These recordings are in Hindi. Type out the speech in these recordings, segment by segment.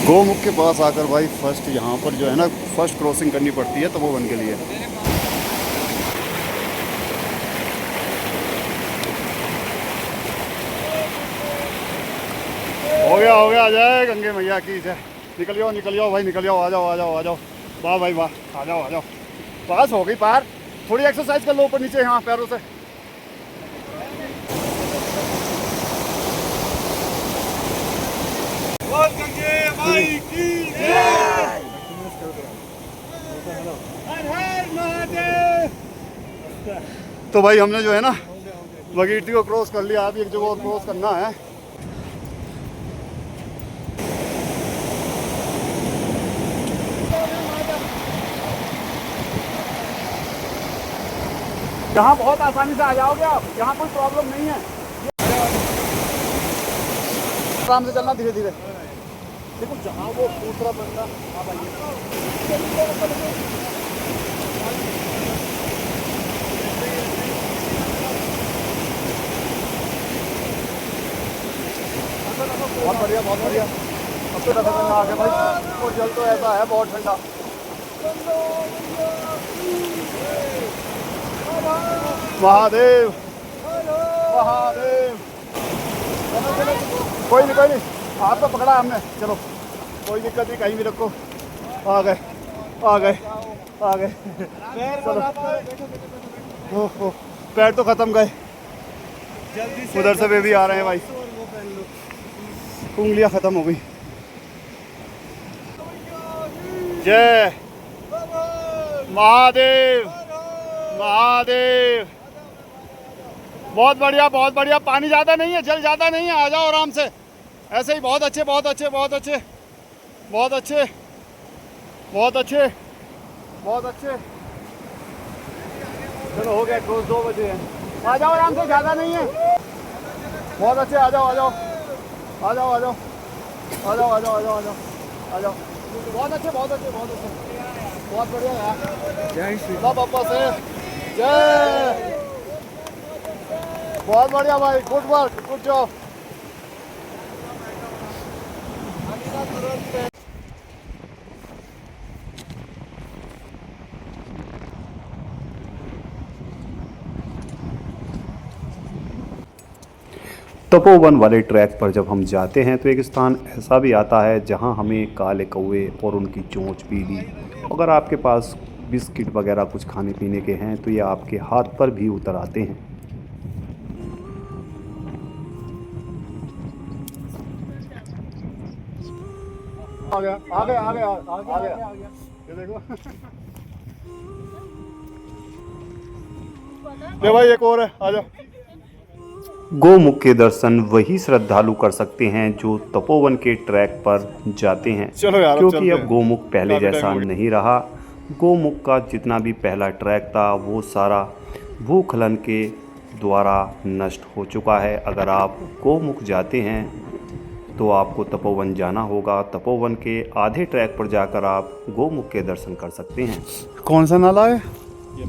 गोमुख के पास आकर भाई फर्स्ट यहाँ पर जो है ना फर्स्ट क्रॉसिंग करनी पड़ती है तपोवन के लिए। हो गया आ जाए गंगे मैया की जय। निकल जाओ भाई, निकल जाओ, आ जाओ आ जाओ आ जाओ। वाह भाई वाह, आ जाओ आ जाओ। पास हो गई पार। थोड़ी एक्सरसाइज कर लो ऊपर नीचे, हाँ पैरों से। गंगे माई की जय। हर हर महादेव। तो भाई हमने जो है ना भगीरथी को क्रॉस कर लिया, अभी एक जगह और क्रॉस करना है। यहाँ बहुत आसानी से आ जाओगे आप, यहाँ कोई प्रॉब्लम नहीं है। आराम से चलना, धीरे धीरे। देखो जहाँ वो दूसरा बंदा आप आइए। बहुत बढ़िया बहुत बढ़िया। अब तो ठंडा आ गया भाई, और जल तो ऐसा है बहुत ठंडा। महादेव महादेव। कोई नहीं आपको पकड़ा हमने, चलो कोई दिक्कत नहीं, कहीं भी रखो। आ गए आ गए आ गए। ओहो पैर तो खत्म गए। उधर से वे भी आ रहे हैं भाई, उंगलियां खत्म हो गई। जय महादेव महादेव। बहुत बढ़िया बहुत बढ़िया। पानी ज़्यादा नहीं है, जल ज़्यादा नहीं है, आ जाओ आराम से ऐसे ही। बहुत अच्छे बहुत अच्छे बहुत अच्छे बहुत अच्छे बहुत अच्छे बहुत अच्छे। चलो हो गया, रोज 2 बजे हैं। आ जाओ आराम से, ज़्यादा नहीं है। बहुत अच्छे, आ जाओ आ जाओ आ जाओ आ जाओ आ जाओ आ जाओ आ जाओ आ जाओ आ जाओ। बहुत अच्छे बहुत अच्छे बहुत अच्छे, बहुत बढ़िया यार। जय श्री राम पापा से जय। बहुत बढ़िया भाई, good work, good job. Tapovan वाले ट्रैक पर जब हम जाते हैं तो एक स्थान ऐसा भी आता है जहां हमें काले कौवे और उनकी चोंच पीली, अगर आपके पास बिस्किट वगैरह कुछ खाने पीने के हैं तो ये आपके हाथ पर भी उतर आते हैं। आ गया आ गया आ गया आ गया, ये देखो। ले भाई एक और है, आ जाओ। गोमुख के दर्शन वही श्रद्धालु कर सकते हैं जो तपोवन के ट्रैक पर जाते हैं। चलो यार, क्योंकि अब गोमुख पहले जैसा नहीं रहा। गोमुख का जितना भी पहला ट्रैक था वो सारा भूस्खलन के द्वारा नष्ट हो चुका है। अगर आप गोमुख जाते हैं तो आपको तपोवन जाना होगा। तपोवन के आधे ट्रैक पर जाकर आप गोमुख के दर्शन कर सकते हैं। कौन सा नाला है ये?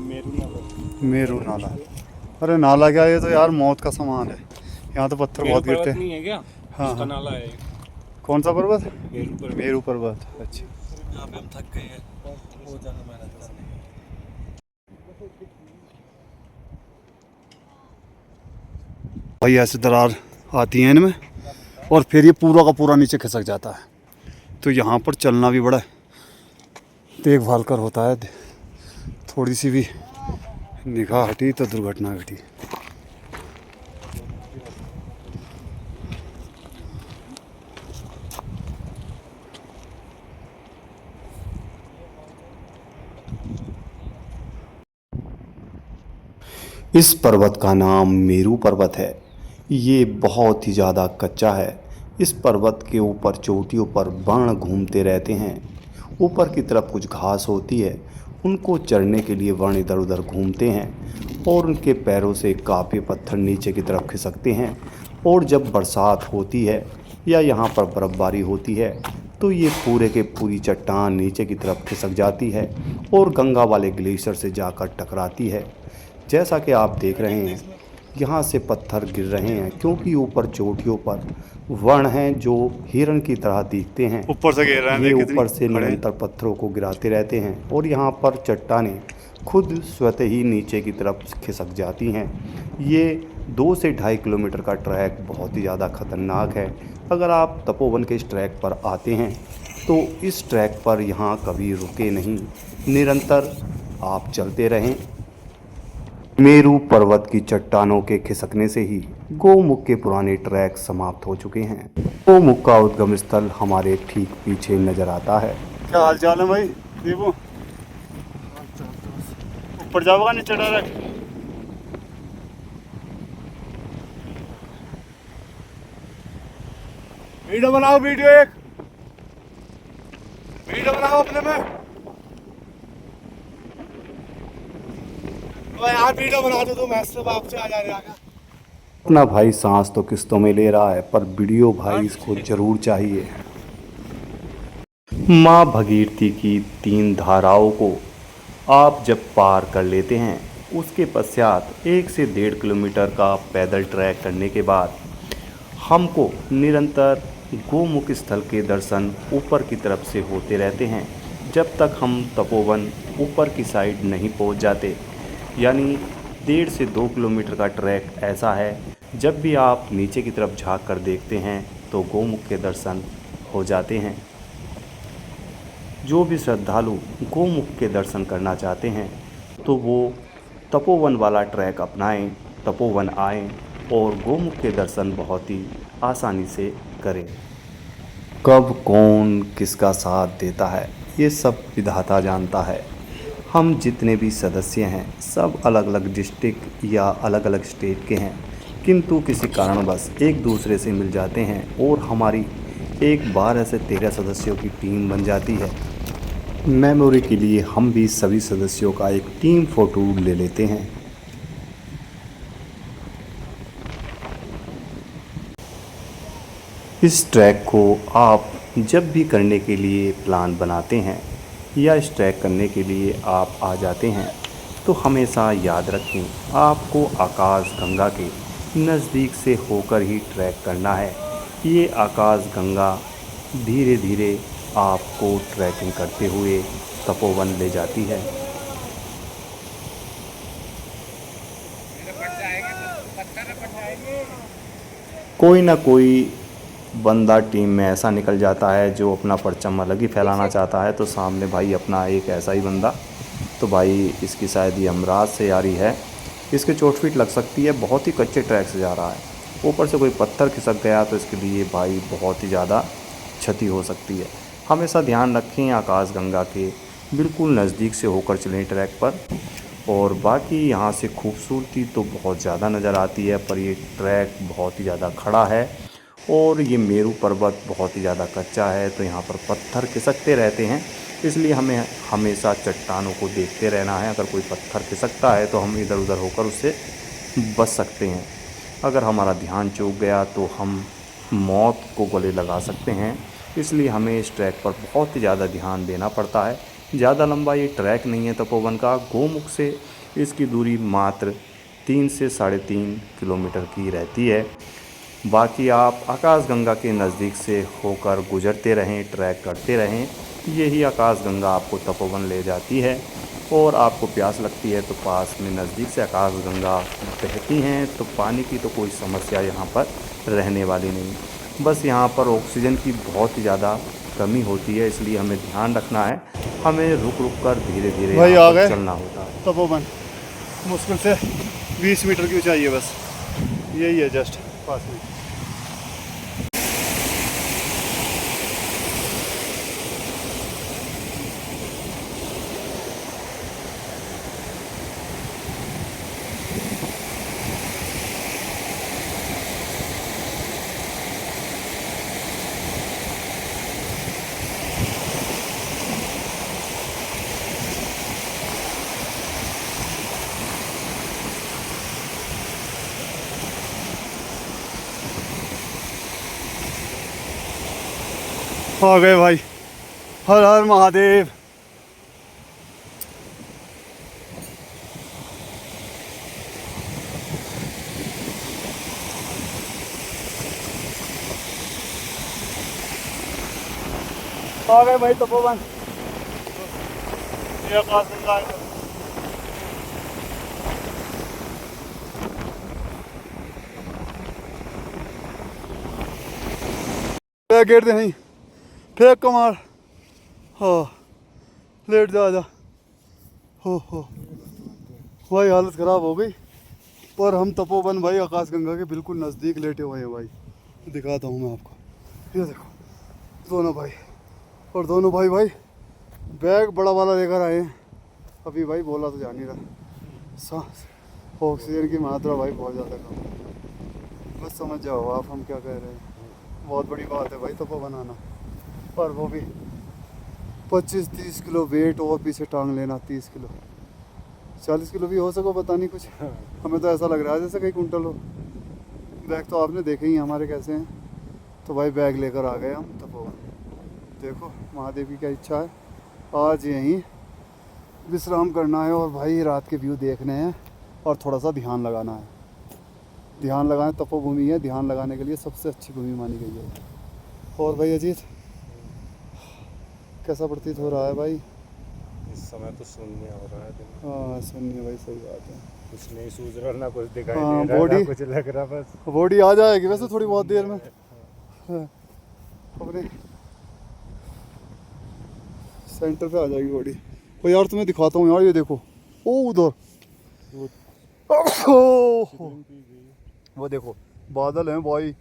मेरू नाला। अरे नाला क्या, ये तो यार मौत का सामान है। यहाँ तो पत्थर बहुत गिरते हैं। नहीं है क्या? हाँ इसका नाला है। कौन सा पर्वत? मेरू पर्वत। अच्छा यहाँ पे हम थक गए हैं, बहुत ज़्यादा मेहनत करनी है। भाई ऐसे दरार आती हैं इनमें और फिर ये पूरा का पूरा नीचे खिसक जाता है, तो यहाँ पर चलना भी बड़ा देखभाल कर होता है। थोड़ी सी भी निगाह हटी तो दुर्घटना घटी। इस पर्वत का नाम मेरू पर्वत है। ये बहुत ही ज़्यादा कच्चा है। इस पर्वत के ऊपर चोटियों पर वर्ण घूमते रहते हैं। ऊपर की तरफ कुछ घास होती है, उनको चढ़ने के लिए वर्ण इधर उधर घूमते हैं और उनके पैरों से कापे पत्थर नीचे की तरफ खिसकते हैं। और जब बरसात होती है या यहाँ पर बर्फ़बारी होती है तो ये पूरे के पूरी चट्टान नीचे की तरफ खिसक जाती है और गंगा वाले ग्लेशियर से जाकर टकराती है। जैसा कि आप देख रहे हैं यहाँ से पत्थर गिर रहे हैं क्योंकि ऊपर चोटियों पर वर्ण हैं जो हिरण की तरह दिखते हैं। ऊपर से गिर रहे हैं, ये देख कितनी ऊपर से खड़े हैं। निरंतर पत्थरों को गिराते रहते हैं और यहाँ पर चट्टानें खुद स्वतः ही नीचे की तरफ खिसक जाती हैं। ये 2 से 2.5 किलोमीटर का ट्रैक बहुत ही ज़्यादा खतरनाक है। अगर आप तपोवन के इस ट्रैक पर आते हैं तो इस ट्रैक पर यहाँ कभी रुके नहीं, निरंतर आप चलते रहें। मेरू पर्वत की चट्टानों के खिसकने से ही गोमुख के पुराने ट्रैक समाप्त हो चुके हैं। गोमुख का उद्गम स्थल हमारे ठीक पीछे नजर आता है। क्या हाल चाल है भाई दीपू? ऊपर जाओगा नीचे डायरेक्ट? वीडियो बनाओ, वीडियो बनाओ अपने में। यार वीडियो बना दो तुम, ऐसे बाप से आ जा रहा है। अपना भाई सांस तो किस्तों में ले रहा है पर वीडियो भाई इसको जरूर चाहिए। माँ भगीरथी की 3 धाराओं को आप जब पार कर लेते हैं उसके पश्चात 1 से 1.5 किलोमीटर का पैदल ट्रैक करने के बाद हमको निरंतर गोमुख स्थल के दर्शन ऊपर की तरफ से होते रहते हैं जब तक हम तपोवन ऊपर की साइड नहीं पहुंच जाते। यानी 1.5 से 2 किलोमीटर का ट्रैक ऐसा है, जब भी आप नीचे की तरफ झांक कर देखते हैं तो गोमुख के दर्शन हो जाते हैं। जो भी श्रद्धालु गोमुख के दर्शन करना चाहते हैं तो वो तपोवन वाला ट्रैक अपनाएं, तपोवन आएं और गोमुख के दर्शन बहुत ही आसानी से करें। कब कौन किसका साथ देता है ये सब विधाता जानता है। हम जितने भी सदस्य हैं सब अलग अलग डिस्ट्रिक्ट या अलग अलग स्टेट के हैं, किंतु किसी कारणवश एक दूसरे से मिल जाते हैं और हमारी एक 12 से 13 सदस्यों की टीम बन जाती है। मेमोरी के लिए हम भी सभी सदस्यों का एक टीम फ़ोटो ले लेते हैं। इस ट्रैक को आप जब भी करने के लिए प्लान बनाते हैं या इस ट्रैक करने के लिए आप आ जाते हैं तो हमेशा याद रखें आपको आकाश गंगा के नज़दीक से होकर ही ट्रैक करना है। ये आकाश गंगा धीरे धीरे आपको ट्रैकिंग करते हुए तपोवन ले जाती है। कोई ना कोई बंदा टीम में ऐसा निकल जाता है जो अपना परचम अलग ही फैलाना चाहता है, तो सामने भाई अपना एक ऐसा ही बंदा, तो भाई इसकी शायद ये अमराज से यारी है, इसके चोट फीट लग सकती है, बहुत ही कच्चे ट्रैक से जा रहा है, ऊपर से कोई पत्थर खिसक गया तो इसके लिए भाई बहुत ही ज़्यादा क्षति हो सकती है। हमेशा ध्यान रखें आकाश गंगा के बिल्कुल नज़दीक से होकर चलें ट्रैक पर। और बाकी यहाँ से खूबसूरती तो बहुत ज़्यादा नज़र आती है, पर ये ट्रैक बहुत ही ज़्यादा खड़ा है और ये मेरू पर्वत बहुत ही ज़्यादा कच्चा है, तो यहाँ पर पत्थर खिसकते रहते हैं, इसलिए हमें हमेशा चट्टानों को देखते रहना है। अगर कोई पत्थर खिसकता है तो हम इधर उधर होकर उससे बच सकते हैं। अगर हमारा ध्यान चूक गया तो हम मौत को गले लगा सकते हैं, इसलिए हमें इस ट्रैक पर बहुत ही ज़्यादा ध्यान देना पड़ता है। ज़्यादा लंबा ये ट्रैक नहीं है तपोवन का, गोमुख से इसकी दूरी मात्र 3 से 3.5 किलोमीटर की रहती है। बाकी आप आकाशगंगा के नज़दीक से होकर गुजरते रहें, ट्रैक करते रहें, यही आकाशगंगा आपको तपोवन ले जाती है। और आपको प्यास लगती है तो पास में नज़दीक से आकाशगंगा बहती हैं, तो पानी की तो कोई समस्या यहाँ पर रहने वाली नहीं। बस यहाँ पर ऑक्सीजन की बहुत ही ज़्यादा कमी होती है, इसलिए हमें ध्यान रखना है, हमें रुक रुक कर धीरे धीरे चलना होता है। तपोवन मुश्किल से 20 मीटर की ऊंचाई है, बस यही है जस्ट पास में। आ गए भाई, हर हर महादेव। आ गए भाई तपोवन। ये आकाशगंगा है। गेट दे नहीं फेंक कमार। हाँ लेट जा जा। हो भाई हालत ख़राब हो गई। पर हम तपोवन भाई आकाशगंगा के बिल्कुल नज़दीक लेटे हुए हैं भाई। दिखाता हूँ मैं आपको, ये देखो दोनों भाई। और दोनों भाई बैग बड़ा वाला लेकर आए हैं। अभी भाई बोला तो जा नहीं रहा। सांस ऑक्सीजन की मात्रा भाई बहुत ज़्यादा कम है। बस समझ जाओ आप हम क्या कह रहे हैं। बहुत बड़ी बात है भाई तपोवन आना। और वो भी 25-30 किलो वेट और पीछे टांग लेना। 30 किलो 40 किलो भी हो सको पता नहीं कुछ। हमें तो ऐसा लग रहा है जैसे कई कुंटल हो। बैग तो आपने देखे ही हमारे कैसे हैं। तो भाई बैग लेकर आ गए हम तपोवन। देखो महादेव की क्या इच्छा है, आज यहीं विश्राम करना है और भाई रात के व्यू देखने हैं और थोड़ा सा ध्यान लगाना है। ध्यान लगाना, तपोभूमि है, ध्यान लगाने के लिए सबसे अच्छी भूमि मानी गई है। और भाई अजीत कैसा प्रतीत हो रहा है भाई? इस समय तो शून्य हो रहा है दिन। हाँ शून्य भाई, सही बात है। कुछ नहीं सूझ रहा, ना कुछ दिखाई हाँ, दे रहा, बॉडी ना कुछ लग रहा। बस बॉडी आ जाएगी वैसे थोड़ी बहुत देर में। हाँ, अपने सेंटर पे आ जाएगी बॉडी। तो यार तुम्हें दिखाता हूँ यार, ये देखो ओ उधर वो देखो बादल हैं भाई,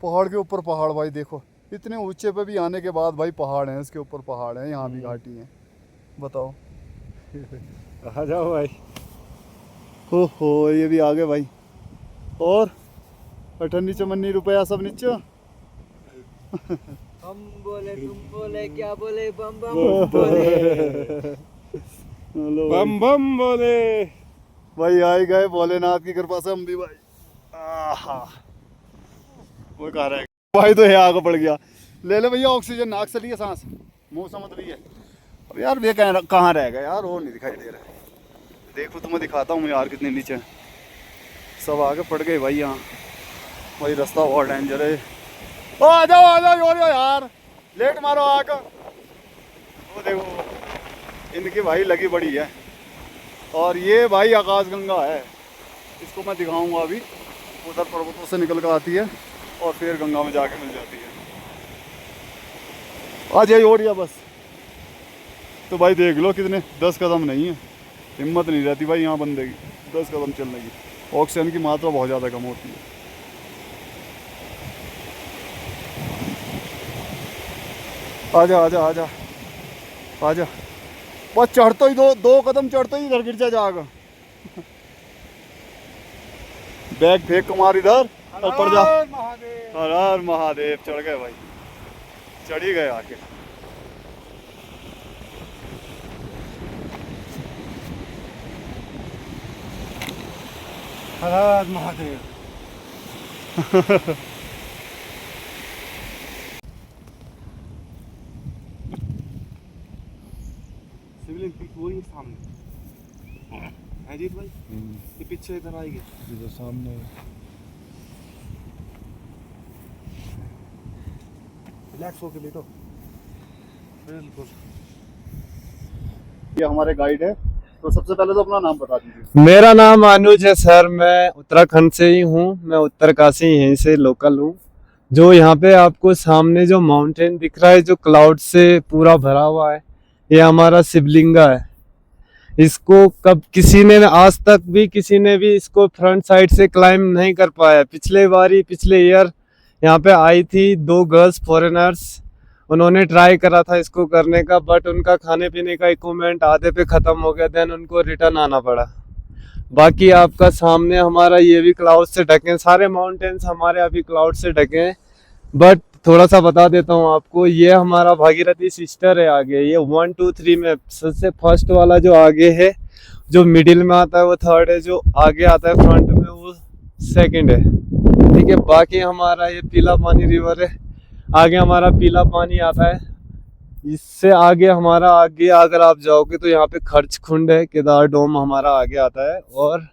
पहाड़ के ऊपर पहाड़ भाई। देखो इतने ऊंचे पे भी आने के बाद भाई पहाड़ हैं, इसके ऊपर पहाड़ हैं, यहाँ भी घाटी है। बताओ आ जाओ भाई। हो ये भी आ गए भाई। और 58 चमन्नी रुपया सब नीचे। हम बोले तुम बोले क्या बोले, बम बम बोले। बम बम बोले भाई आए गए भोलेनाथ की कृपा से हम भी भाई। आहा वो कह रहा है भाई, तो है आगे पड़ गया। ले ले भैया ऑक्सीजन, नाक से लिए सांस, मुंह से मत लिए। अब यार ये कहाँ रह गया यार, वो नहीं दिखाई दे रहा है। देखो तुम्हें दिखाता हूँ यार कितने नीचे सब आगे पड़ गए भाई। यहाँ भाई रास्ता बहुत डेंजर है। ओ आ जाओ यार, लेट मारो आग। वो देखो इनकी भाई लगी बड़ी है। और ये भाई आकाशगंगा है, इसको मैं दिखाऊंगा अभी। उधर पर्वतों से निकल कर आती है और फिर गंगा में जाके मिल जाती है। आ जाइए ओरिया बस। तो भाई देख लो कितने 10 कदम नहीं है, हिम्मत नहीं रहती भाई यहाँ बंदे की 10 कदम चलने की। ऑक्सीजन की मात्रा बहुत ज़्यादा कम होती है। आजा बस चढ़ते ही दो कदम चढ़ते ही इधर गिर जाएगा। बैग फेंक कुमार इधर और पड़ जा। हर हर महादेव। चढ़ गए भाई, चढ़ ही गए आके। हर हर महादेव। सिविलियन पीक वही सामने है जीत भाई। ये पीछे इधर आएगी जो सामने रिलैक्स होके लेटो बिल्कुल। ये हमारे गाइड है, तो सबसे पहले तो अपना नाम बता दीजिए। मेरा नाम अनुज है सर, मैं उत्तराखंड से ही हूँ। मैं उत्तरकाशी यहीं से लोकल हूँ। जो यहाँ पे आपको सामने जो माउंटेन दिख रहा है, जो क्लाउड से पूरा भरा हुआ है, ये हमारा शिवलिंगा है। इसको कब किसी ने आज तक भी किसी ने भी इसको फ्रंट साइड से क्लाइम नहीं कर पाया। पिछले ईयर यहाँ पे आई थी 2 गर्ल्स फॉरेनर्स, उन्होंने ट्राई करा था इसको करने का, बट उनका खाने पीने का इक्विपमेंट आधे पे ख़त्म हो गया, देन उनको रिटर्न आना पड़ा। बाकी आपका सामने हमारा ये भी क्लाउड से ढके, सारे माउंटेन्स हमारे अभी क्लाउड से ढके हैं। बट थोड़ा सा बता देता हूँ आपको, ये हमारा भागीरथी सिस्टर है आगे। ये 1 2 3 में सबसे फर्स्ट वाला जो आगे है, जो मिडिल में आता है वो थर्ड है, जो आगे आता है फ्रंट में वो सेकंड है। ठीक है, बाकी हमारा ये पीला पानी रिवर है, आगे हमारा पीला पानी आता है। इससे आगे हमारा अगर आप जाओगे तो यहाँ पे खर्च खुंड है, केदार डोम हमारा आगे आता है। और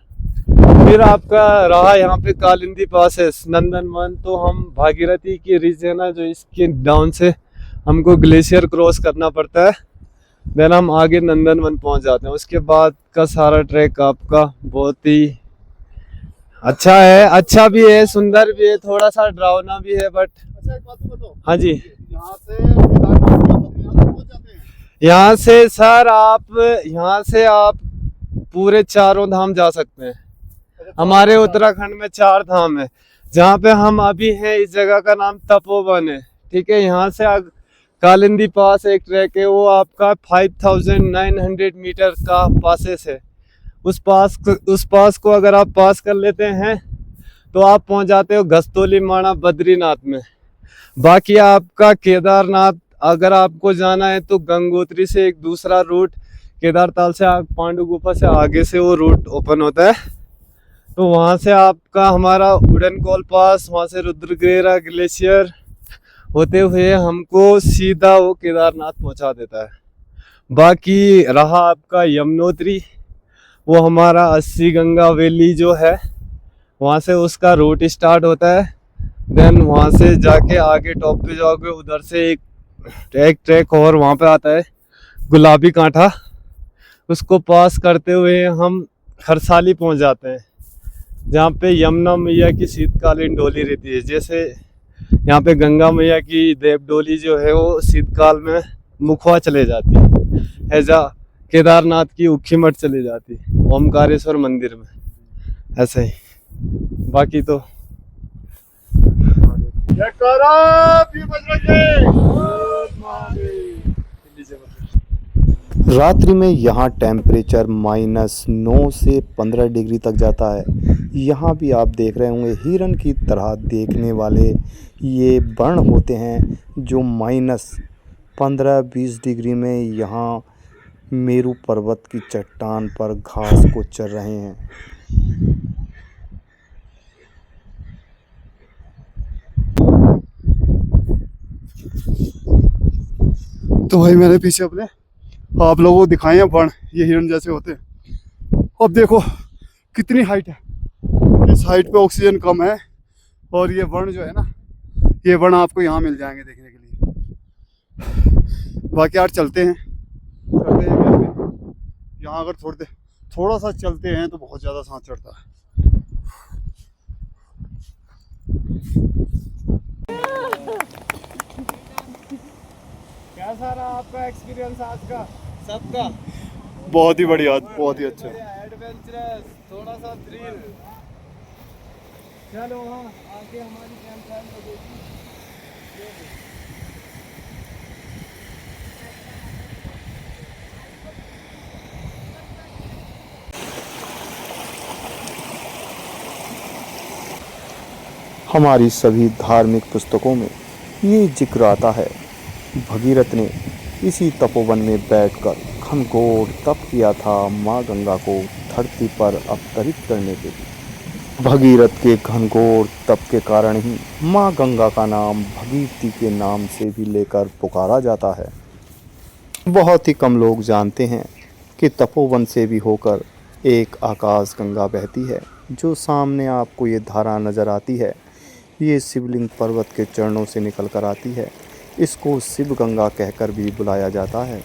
फिर आपका रहा यहाँ पे कालिंदी पास है, नंदनवन। तो हम भागीरथी की रिज है ना, जो इसके डाउन से हमको ग्लेशियर क्रॉस करना पड़ता है, देन हम आगे नंदनवन पहुंच जाते हैं। उसके बाद का सारा ट्रैक आपका बहुत ही अच्छा है, अच्छा भी है, सुंदर भी है, थोड़ा सा डरावना भी है, बट अच्छा एक बात तो बताओ, हाँ जी। यहाँ से केदारनाथ या बद्रीनाथ पहुंच जाते हैं? यहाँ से सर आप यहाँ से आप पूरे चारों धाम जा सकते हैं। हमारे उत्तराखंड में 4 धाम है, जहाँ पे हम अभी हैं इस जगह का नाम तपोवन है, ठीक है। यहाँ से कालिंदी पास एक ट्रैक है, वो आपका 5900 मीटर का पासेस है। उस पास को अगर आप पास कर लेते हैं तो आप पहुंच जाते हो घस्तोली माणा बद्रीनाथ में। बाकी आपका केदारनाथ अगर आपको जाना है तो गंगोत्री से एक दूसरा रूट, केदारताल से पांडु गुफा से आगे से वो रूट ओपन होता है, तो वहाँ से आपका हमारा उड़नकोल पास, वहाँ से रुद्रगिरा ग्लेशियर होते हुए हमको सीधा वो केदारनाथ पहुँचा देता है। बाकी रहा आपका यमुनोत्री, वो हमारा 80 गंगा वैली जो है वहाँ से उसका रूट स्टार्ट होता है। देन वहाँ से जाके आगे टॉप पे जाओगे, उधर से एक ट्रैक और वहाँ पे आता है गुलाबी कांठा, उसको पास करते हुए हम खरसाली पहुँच जाते हैं, जहाँ पे यमुना मैया की शीतकालीन डोली रहती है। जैसे यहाँ पे गंगा मैया की देव डोली जो है वो शीतकाल में मुखवा चले जाती है, ऐसा केदारनाथ की उखीमठ चली जाती है ओमकारेश्वर मंदिर में, ऐसे ही। बाकी तो रात्रि में यहाँ टेम्परेचर -9 से 15 डिग्री तक जाता है। यहाँ भी आप देख रहे होंगे हिरन की तरह देखने वाले ये वर्ण होते हैं जो -15-20 डिग्री में यहाँ मेरू पर्वत की चट्टान पर घास को चर रहे हैं। तो भाई मैंने पीछे अपने आप लोगों को दिखाए हैं वर्ण, ये हिरन जैसे होते हैं। अब देखो कितनी हाइट है, इस हाइट पे ऑक्सीजन कम है, और ये वर्ण जो है ना, ये वर्ण आपको यहाँ मिल जाएंगे देखने के लिए। बाकी यार चलते हैं, करते हैं कैंपिंग। यहाँ अगर थोड़ा सा चलते हैं तो बहुत ज़्यादा सांस चढ़ता है। कैसा रहा आपका एक्सपीरियंस आज का सबका? बहुत ही बढ़िया, बहुत ही अच्छा। एडवेंचरस, थोड़ा सा थ्रिल। चलो हाँ, आगे हमारी कैंप फायर लगेगी। हमारी सभी धार्मिक पुस्तकों में ये जिक्र आता है, भगीरथ ने इसी तपोवन में बैठकर घनघोर तप किया था माँ गंगा को धरती पर अवतरित करने के लिए। भगीरथ के घनघोर तप के कारण ही माँ गंगा का नाम भगीरथी के नाम से भी लेकर पुकारा जाता है। बहुत ही कम लोग जानते हैं कि तपोवन से भी होकर एक आकाश गंगा बहती है, जो सामने आपको ये धारा नज़र आती है। ये शिवलिंग पर्वत के चरणों से निकल कर आती है। इसको शिव गंगा कहकर भी बुलाया जाता है।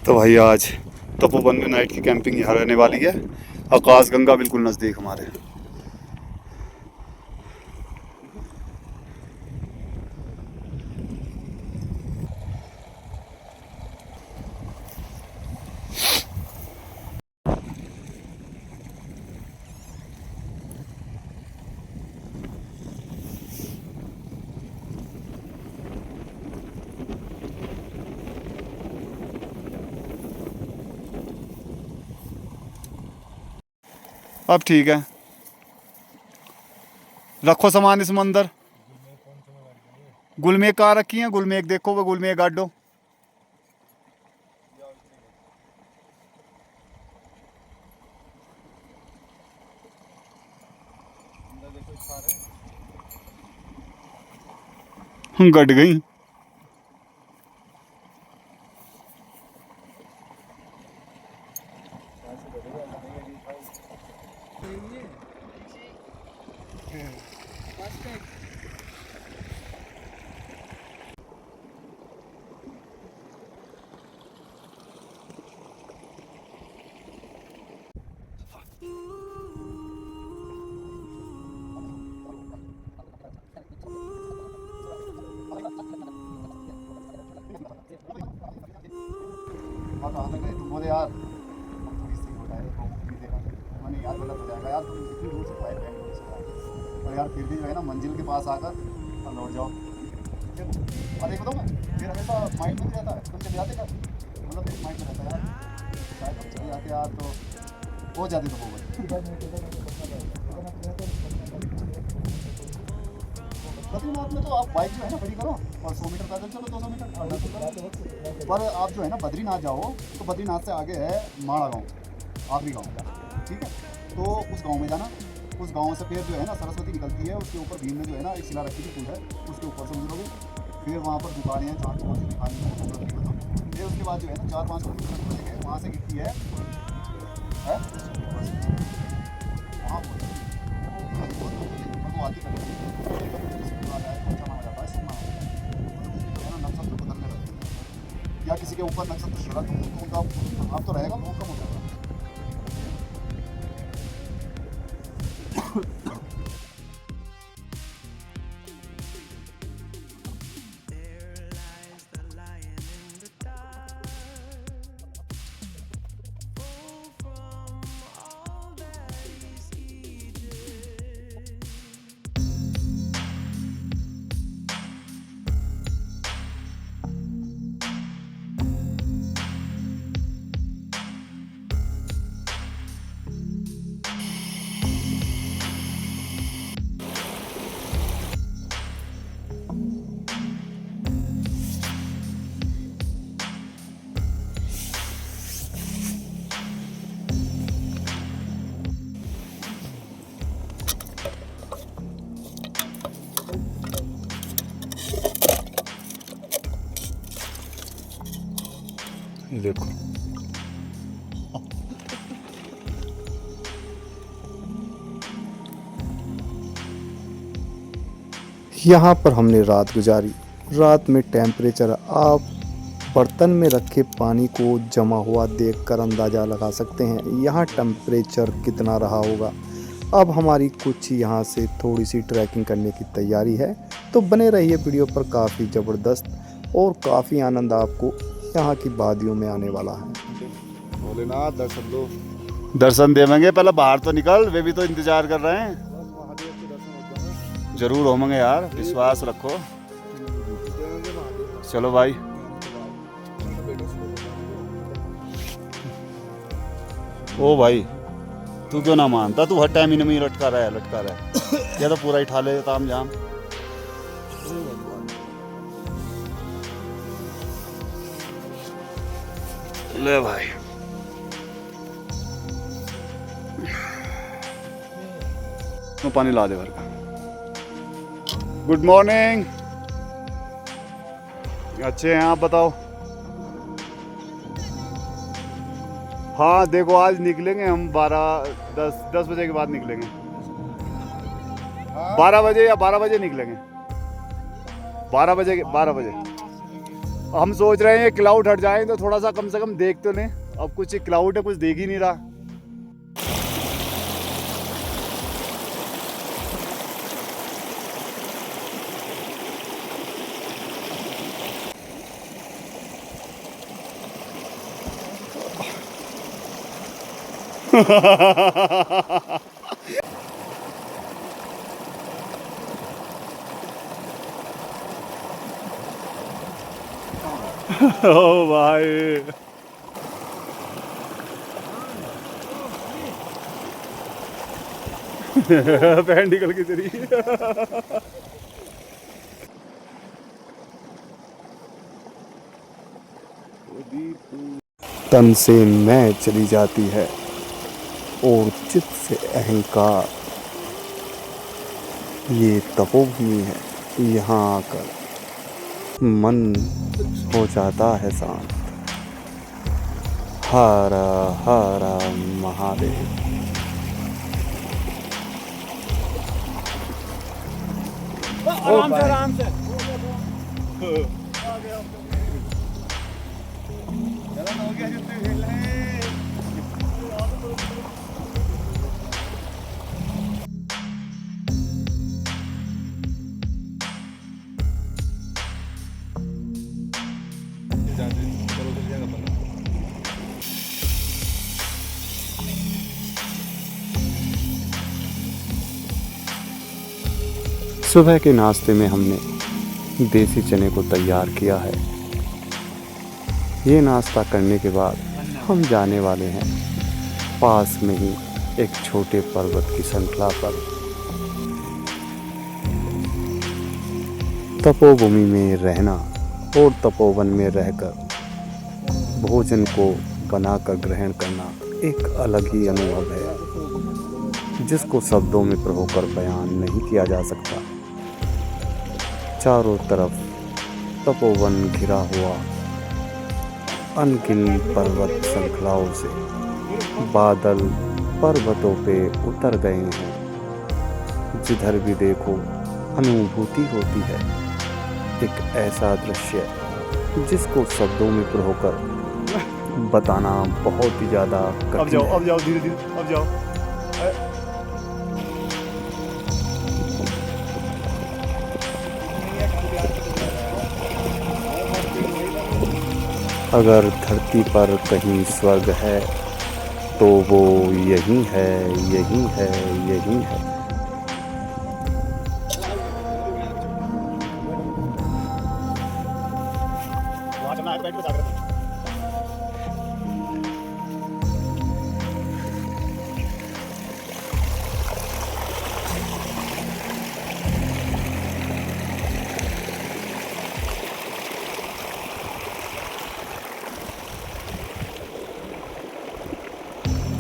तो भाई आज तपोवन में नाइट की कैंपिंग यहाँ रहने वाली है। आकाश गंगा बिल्कुल नज़दीक हमारे। अब ठीक है, रखो सामान इसमें अंदर। गुलमेग कहाँ रखी है? गुलमेग देखो, वो गुलमेग गाड़ो। गट गई। बोले यार थोड़ी सी हो जाए तो देखा मैंने यार गलत हो जाएगा यार, तुम इतनी दूर से फ्लाइट बैंगलोर से आए और यार फिर भी जो है ना मंजिल के पास आकर और लौट जाओ। और एक बताऊँ फिर हमेशा माइंड में रहता है, तुम चले जाते कर मतलब एक माइंड में रहता है यार, शायद तुम चले जाते यार तो हो जाते तो हो गए। बद्रीनाथ में तो आप बाइक जो है ना बड़ी करो और 100 मीटर पैदल चलो, 200 मीटर पर आप जो है ना बद्रीनाथ जाओ तो बद्रीनाथ से आगे है माड़ा गांव, आखिरी गांव, ठीक है। तो उस गांव में जाना, उस गांव से फिर जो है ना सरस्वती निकलती है, उसके ऊपर भीम में जो है ना एक शिला रखी थी पुल है, उसके ऊपर से गुजरोगे, फिर वहाँ पर दुकानें हैं जहाँ कौन सी दुकान है फिर उसके बाद जो है ना 4-5 किलोमीटर वहाँ से गिरती है वहाँ आती है या किसी के ऊपर नक्शा तो तो उनका आप तो रहेगा, वो कम हो जाएगा। देखो यहाँ पर हमने रात गुजारी। रात में टेम्परेचर आप बर्तन में रखे पानी को जमा हुआ देखकर अंदाज़ा लगा सकते हैं यहाँ टेम्परेचर कितना रहा होगा। अब हमारी कुछ यहाँ से थोड़ी सी ट्रैकिंग करने की तैयारी है, तो बने रहिए वीडियो पर। काफ़ी ज़बरदस्त और काफ़ी आनंद आपको यहाँ की वादियों में आने वाला है। भोलेनाथ दर्शन दो, दर्शन देवेंगे, पहले बाहर तो निकल, वे भी तो इंतजार कर रहे हैं। जरूर होंगे यार, विश्वास रखो। चलो भाई, ओ भाई तू क्यों ना मानता, तू हर टाइम इनमें ही लटका रहा है या तो पूरा ही ठा ले ताम जाम। ले भाई तो पानी ला दे भर का। गुड मॉर्निंग, अच्छे हैं आप बताओ। हाँ देखो आज निकलेंगे हम 10 बजे के बाद निकलेंगे। 12 बजे या 12 बजे निकलेंगे, 12 बजे। हम सोच रहे हैं क्लाउड हट जाए तो थोड़ा सा कम से कम देख तो लें। अब कुछ क्लाउड है, कुछ देख ही नहीं रहा। ओ भाई पैंट निकल के तेरी। तन से मैं चली जाती है और चित्त से अहंकार। ये तपोभूमि है, यहाँ आकर मन हो जाता है शांत। हर हर महादेव। आराम से सुबह के नाश्ते में हमने देसी चने को तैयार किया है। ये नाश्ता करने के बाद हम जाने वाले हैं पास में ही एक छोटे पर्वत की श्रृंखला पर। तपोभूमि में रहना और तपोवन में रहकर भोजन को बनाकर ग्रहण करना एक अलग ही अनुभव है, जिसको शब्दों में प्रभुकर बयान नहीं किया जा सकता। चारों तरफ तपोवन घिरा हुआ अनगिन पर्वत श्रृंखलाओं से। बादल पर्वतों पे उतर गए हैं। जिधर भी देखो अनुभूति होती है। एक ऐसा दृश्य जिसको शब्दों में प्रभुकर बताना बहुत ही ज़्यादा कठिन है। अब जाओ धीरे धीरे, अब जाओ। अगर धरती पर कहीं स्वर्ग है तो वो यही है, यही है, यही है।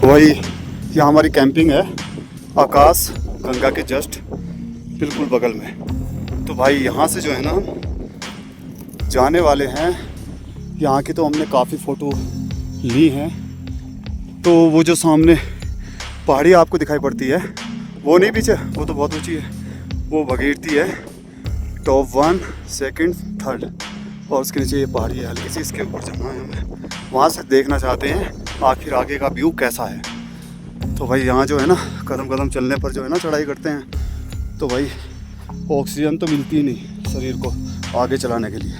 वही यहाँ हमारी कैंपिंग है, आकाश गंगा के जस्ट बिल्कुल बगल में। तो भाई यहाँ से जो है ना हम जाने वाले हैं। यहाँ की तो हमने काफ़ी फ़ोटो ली हैं। तो वो जो सामने पहाड़ी आपको दिखाई पड़ती है वो नहीं, पीछे वो तो बहुत ऊंची है, वो भगीरथी है। टॉप 1, सेकंड, थर्ड, और उसके नीचे ये पहाड़ी है हल्की सी। इसके ऊपर जाना है हमें, वहाँ से देखना चाहते हैं आखिर आगे का व्यू कैसा है। तो भाई यहाँ जो है ना कदम कदम चलने पर जो है ना चढ़ाई करते हैं तो भाई ऑक्सीजन तो मिलती ही नहीं शरीर को आगे चलाने के लिए।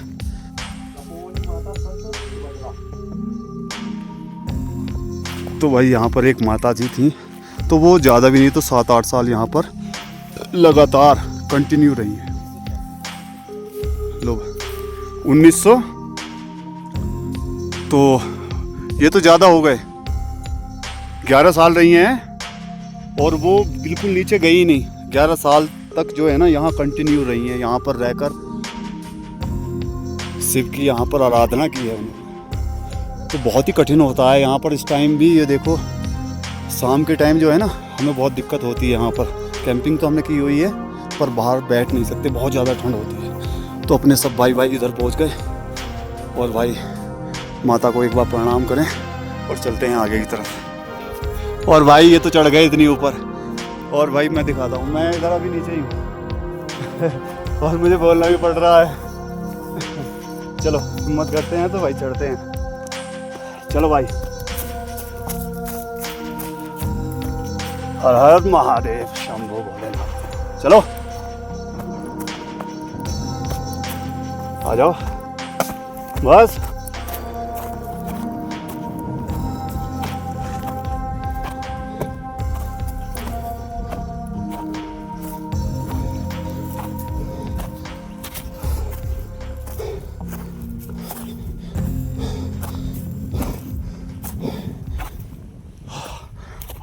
तो भाई यहाँ पर एक माता जी थी, तो वो ज़्यादा भी नहीं तो 7-8 साल यहाँ पर लगातार कंटिन्यू रही है। लोग 1900 तो ये तो ज़्यादा हो गए, 11 साल रही हैं और वो बिल्कुल नीचे गई ही नहीं। 11 साल तक जो है ना यहाँ कंटिन्यू रही हैं, यहाँ पर रहकर शिव की यहाँ पर आराधना की है उन्होंने। तो बहुत ही कठिन होता है यहाँ पर इस टाइम भी। ये देखो शाम के टाइम जो है ना हमें बहुत दिक्कत होती है यहाँ पर। कैंपिंग तो हमने की हुई है पर बाहर बैठ नहीं सकते, बहुत ज़्यादा ठंड होती है। तो अपने सब भाई इधर पहुँच गए और भाई माता को एक बार प्रणाम करें और चलते हैं आगे की तरफ। और भाई ये तो चढ़ गए इतनी ऊपर, और भाई मैं दिखाता हूँ, मैं इधर अभी नीचे ही हूँ और मुझे बोलना भी पड़ रहा है। चलो हिम्मत करते हैं तो भाई चढ़ते हैं। चलो भाई, हर हर महादेव शंभो भोलेनाथ। चलो आ जाओ बस।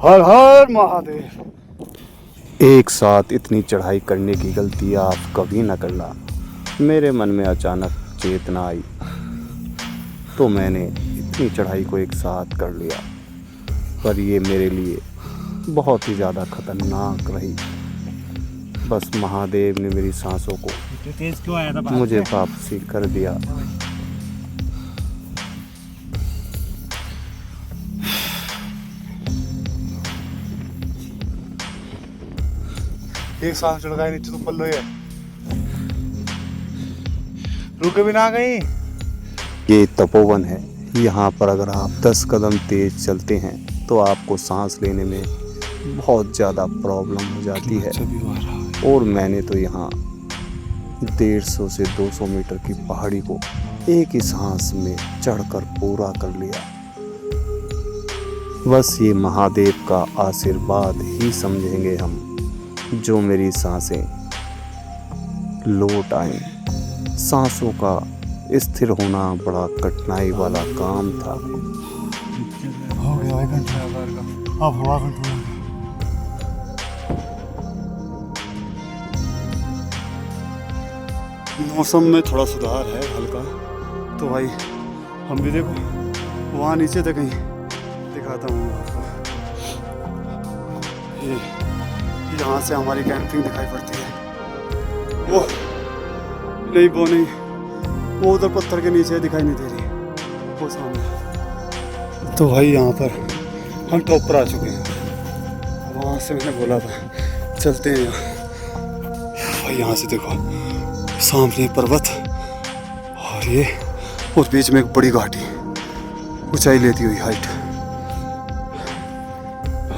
हर हर महादेव। एक साथ इतनी चढ़ाई करने की गलती आप कभी न करना। मेरे मन में अचानक चेतना आई तो मैंने इतनी चढ़ाई को एक साथ कर लिया, पर ये मेरे लिए बहुत ही ज़्यादा खतरनाक रही। बस महादेव ने मेरी सांसों को मुझे वापसी कर दिया। एक सांस चढ़ गया नीचे तो पल्लो है, रुके भी ना कहीं। ये तपोवन है, यहाँ पर अगर आप 10 कदम तेज चलते हैं तो आपको सांस लेने में बहुत ज़्यादा प्रॉब्लम हो जाती है। और मैंने तो यहाँ 150 से 200 मीटर की पहाड़ी को एक ही सांस में चढ़कर पूरा कर लिया। बस ये महादेव का आशीर्वाद ही समझेंगे हम, जो मेरी सांसें लौट आए। सांसों का स्थिर होना बड़ा कठिनाई वाला काम था। हो गया भाई कंट्रोल का, अब हुआ कंट्रोल। मौसम में थोड़ा सुधार है हल्का, तो भाई हम भी देखो वहाँ नीचे तक कहीं दिखाता हूँ आपको। ये यहाँ से हमारी कैंपिंग दिखाई पड़ती है। वो नहीं, वो उधर पत्थर के नीचे दिखाई नहीं दे रही, वो सामने। तो भाई यहाँ पर हम टॉप पर आ चुके हैं। वहाँ से मैंने बोला था चलते हैं यहाँ। भाई यहाँ से देखो सामने पर्वत और बीच में एक बड़ी घाटी, ऊंचाई लेती हुई हाइट।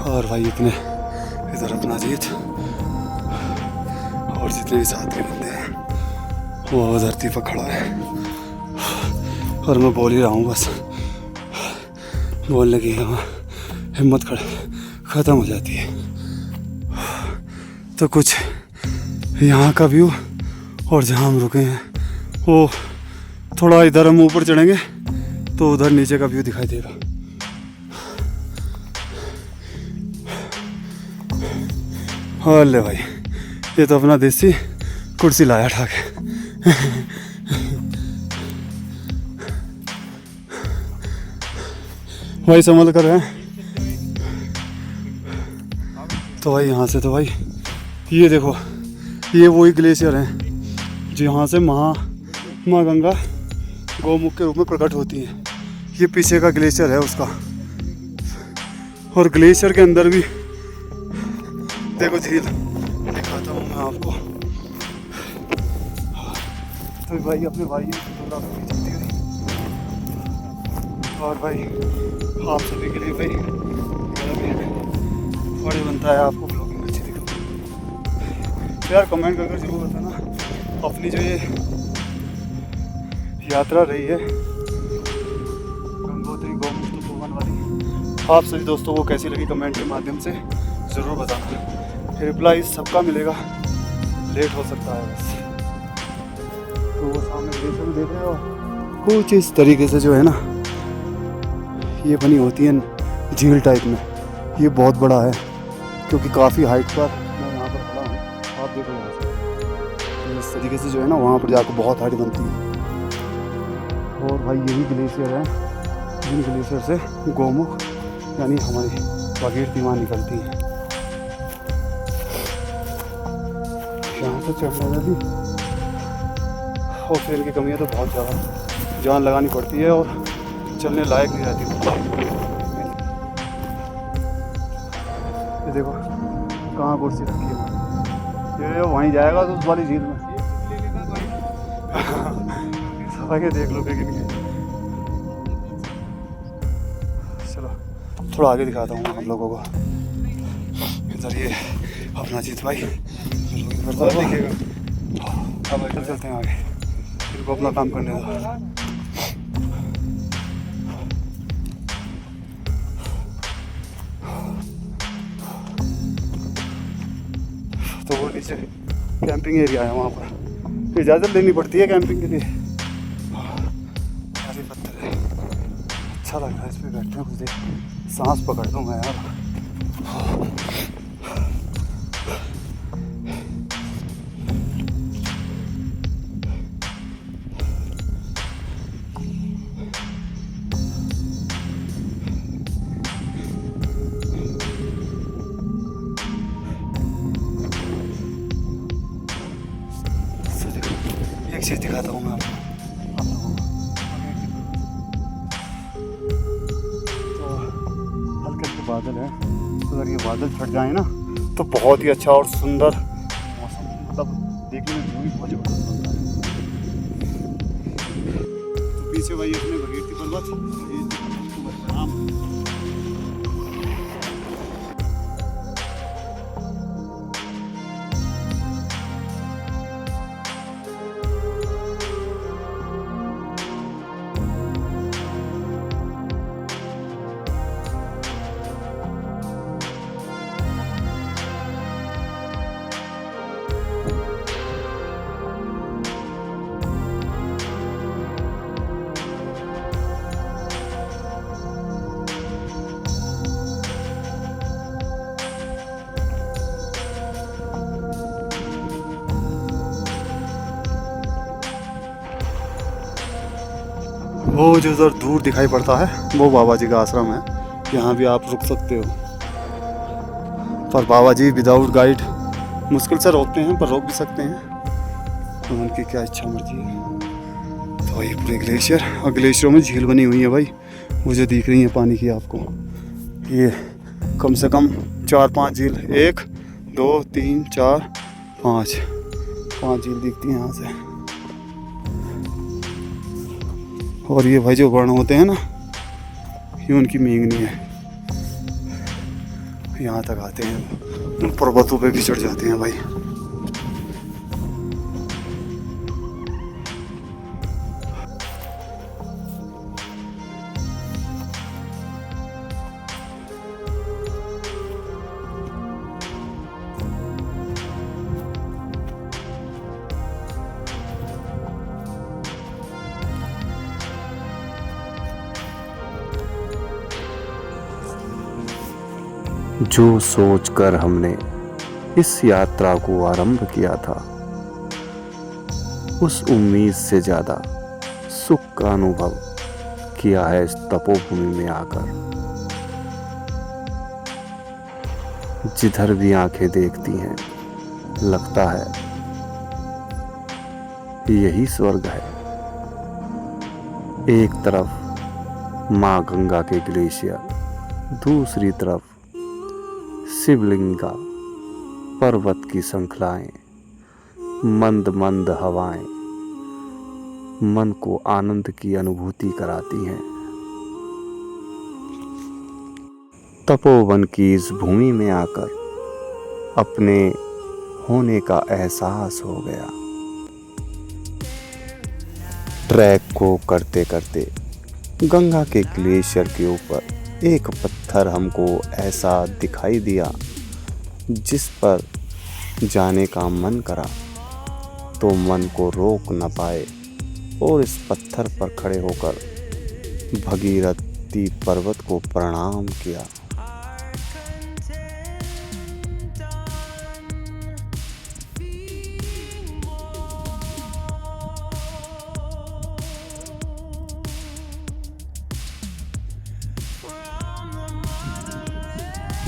और भाई इतने इधर अपना जीत और जितने भी साथ के बंदे हैं वो धरती पर खड़ा है। और मैं बोल ही रहा हूँ, बस बोलने की हिम्मत ख़त्म हो जाती है। तो कुछ यहाँ का व्यू और जहाँ हम रुके हैं वो थोड़ा इधर हम ऊपर चढ़ेंगे तो उधर नीचे का व्यू दिखाई देगा। अरे भाई ये तो अपना देसी कुर्सी लाया उठा के। भाई संभल कर रहे हैं। तो भाई यहाँ से तो भाई ये देखो, ये वही ग्लेशियर हैं जो यहाँ से माँ गंगा गौमुख के रूप में प्रकट होती है। ये पीछे का ग्लेशियर है उसका, और ग्लेशियर के अंदर भी देखो झील दिखाता हूँ मैं आपको। तो भाई अपने भाई चलती हुई, और भाई आप सभी के लिए भाई बड़ी बनता है आपको ब्लॉगिंग अच्छी दिखो। तो यार कमेंट करके जरूर बताना अपनी जो ये यात्रा रही है गंगोत्री गौमुख तपोवन वाली, आप सभी दोस्तों को कैसी लगी कमेंट के माध्यम से ज़रूर बताना। रिप्लाई सबका मिलेगा, लेट हो सकता है बस। तो वो सामने ग्लेशियर देख रहे हो, कुछ इस तरीके से जो है ना ये बनी होती है झील टाइप में। ये बहुत बड़ा है क्योंकि काफ़ी हाइट पर मैं यहाँ पर खड़ा हूँ, आप देखो यहाँ से। इस तरीके से जो है ना वहाँ पर जाकर बहुत हाइट बनती है। और भाई यही ग्लेशियर है जिन ग्लेशियर से गौमुख यानी हमारी भागीरथी माँ निकलती है। यहाँ से चढ़ने में भी ऑक्सीजन की कमी है तो बहुत ज़्यादा जान लगानी पड़ती है और चलने लायक नहीं रहती। ये देखो कहाँ कुर्सी रखी है, ये वहीं जाएगा तो उस वाली झील में। सफाई के देख लो लेकिन चलो थोड़ा आगे दिखाता हूँ हम लोगों को। इधर ये अपना जीत भाई दिखेगा। अब इधर चलते हैं आगे, इनको अपना काम करने दो। तो वो नीचे कैंपिंग एरिया है, वहाँ पर इजाज़त लेनी पड़ती है कैंपिंग के लिए। सारे पत्थर है, अच्छा लग रहा है इस पर बैठने में। कुछ देर सांस पकड़ दूँ मैं यार। पीछे दिखाता हूँ मैं आपको। तो हल्के हल्के बादल हैं, अगर ये बादल छट जाए ना तो बहुत ही अच्छा और सुंदर मौसम, मतलब देखने में व्यू भी बहुत जबरदस्त लगता है। तो पीछे भाई अपने भगीरथी पर्वत, वो जो उधर दूर दिखाई पड़ता है वो बाबा जी का आश्रम है। यहाँ भी आप रुक सकते हो, पर बाबा जी विदाउट गाइड मुश्किल से रोकते हैं, पर रोक भी सकते हैं, तो उनकी क्या इच्छा मर्जी है। तो ये पूरे ग्लेशियर, और ग्लेशियरों में झील बनी हुई है भाई, वो जो दिख रही है पानी की आपको, ये कम से कम 4-5 झील, 1 2 3 4 5 झील दिखती हैं यहाँ से। और ये भाई जो वर्ण होते हैं ना, ये उनकी मेंगनी है, यहाँ तक आते हैं, उन पर्वतों पे भी चढ़ जाते हैं भाई। जो सोचकर हमने इस यात्रा को आरंभ किया था, उस उम्मीद से ज़्यादा सुख का अनुभव किया है इस तपोभूमि में आकर। जिधर भी आंखें देखती हैं, लगता है यही स्वर्ग है। एक तरफ माँ गंगा के ग्लेशियर, दूसरी तरफ शिवलिंगा, पर्वत की श्रृंखलाएं, मंद मंद हवाएं मन को आनंद की अनुभूति कराती हैं। तपोवन की इस भूमि में आकर अपने होने का एहसास हो गया। ट्रैक को करते करते गंगा के ग्लेशियर के ऊपर एक पत्थर हमको ऐसा दिखाई दिया जिस पर जाने का मन करा, तो मन को रोक न पाए और इस पत्थर पर खड़े होकर भगीरथी पर्वत को प्रणाम किया।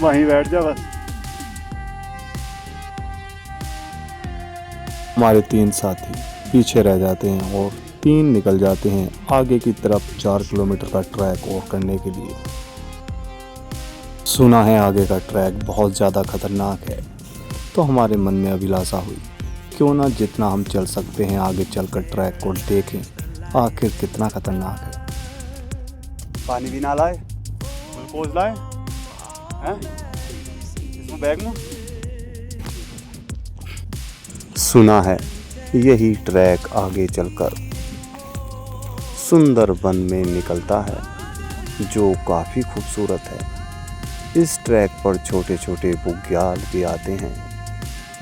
वहीं बैठ जा बस। हमारे 3 साथी पीछे रह जाते हैं और 3 निकल जाते हैं आगे की तरफ 4 किलोमीटर का ट्रैक और करने के लिए। सुना है आगे का ट्रैक बहुत ज़्यादा खतरनाक है, तो हमारे मन में अभिलाषा हुई, क्यों ना जितना हम चल सकते हैं आगे चलकर ट्रैक को देखें आखिर कितना खतरनाक है। पानी भी ना लाए, ग्लूकोज लाए हैं इसमें बैग में। सुना है यही ट्रैक आगे चलकर सुंदर वन में निकलता है, जो काफ़ी खूबसूरत है। इस ट्रैक पर छोटे छोटे बुग्याल भी आते हैं,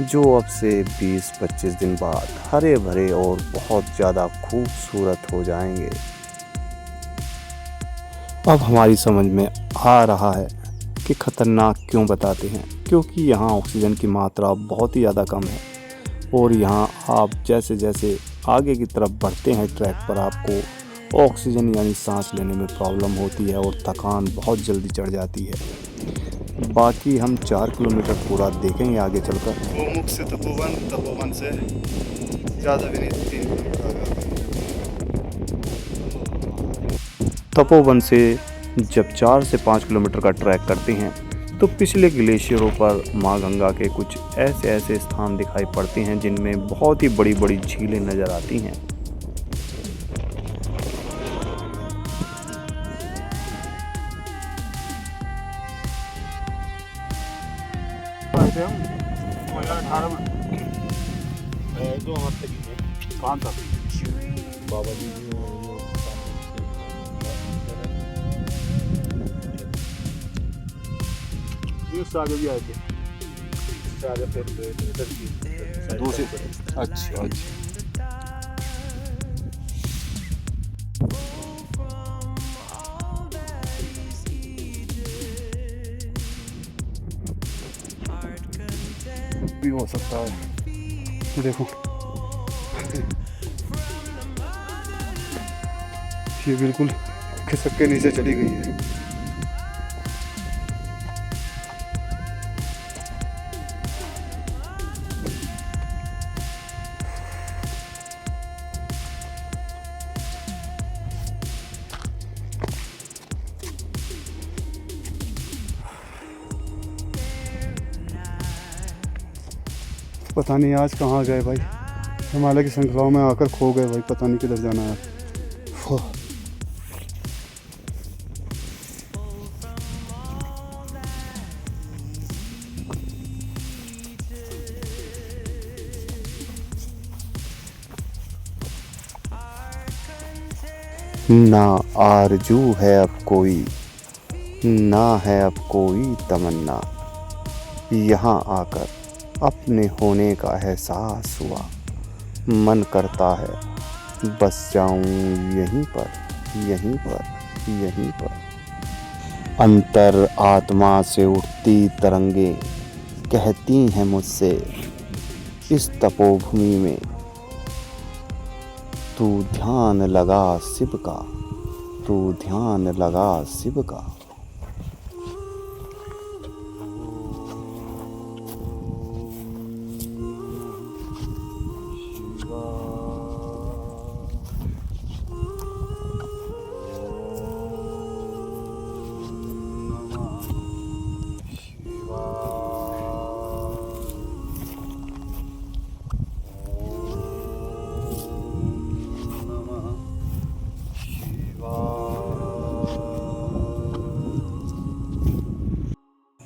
जो अब से 20-25 दिन बाद हरे भरे और बहुत ज़्यादा खूबसूरत हो जाएंगे। अब हमारी समझ में आ रहा है कि खतरनाक क्यों बताते हैं, क्योंकि यहाँ ऑक्सीजन की मात्रा बहुत ही ज़्यादा कम है, और यहाँ आप जैसे जैसे आगे की तरफ बढ़ते हैं ट्रैक पर आपको ऑक्सीजन यानी सांस लेने में प्रॉब्लम होती है और थकान बहुत जल्दी चढ़ जाती है। बाकी हम 4 किलोमीटर पूरा देखेंगे आगे चलकर। गोमुख से तपोवन, तपोवन से ज़्यादा भी नहीं, 3 किलोमीटर। तपोवन से जब 4 से 5 किलोमीटर का ट्रैक करते हैं तो पिछले ग्लेशियरों पर माँ गंगा के कुछ ऐसे स्थान दिखाई पड़ते हैं जिनमें बहुत ही बड़ी बड़ी झीलें नज़र आती हैं। जो हाथ तक कहाँ था बाबा जी उससे आगे भी आए थे, उससे आगे फिर इधर की दूसरी। अच्छा अच्छा। भी हो सकता है, देखो ये बिल्कुल खिसक के नीचे चली गई है। पता नहीं आज कहाँ गए भाई, हिमालय की श्रृंखलाओं में आकर खो गए भाई, पता नहीं किधर जाना है। ना आरजू है अब कोई, ना है अब कोई तमन्ना, यहाँ आकर अपने होने का एहसास हुआ। मन करता है बस जाऊं यहीं पर, यहीं पर, यहीं पर। अंतर आत्मा से उठती तरंगे कहती हैं मुझसे, इस तपोभूमि में तू ध्यान लगा शिव का, तू ध्यान लगा शिव का।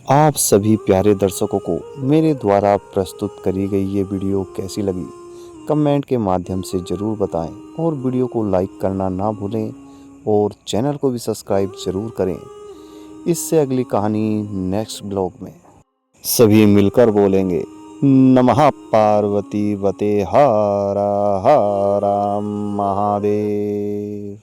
आप सभी प्यारे दर्शकों को मेरे द्वारा प्रस्तुत करी गई ये वीडियो कैसी लगी कमेंट के माध्यम से ज़रूर बताएं और वीडियो को लाइक करना ना भूलें और चैनल को भी सब्सक्राइब ज़रूर करें। इससे अगली कहानी नेक्स्ट ब्लॉग में सभी मिलकर बोलेंगे नमः पार्वती वते हर हर महादेव।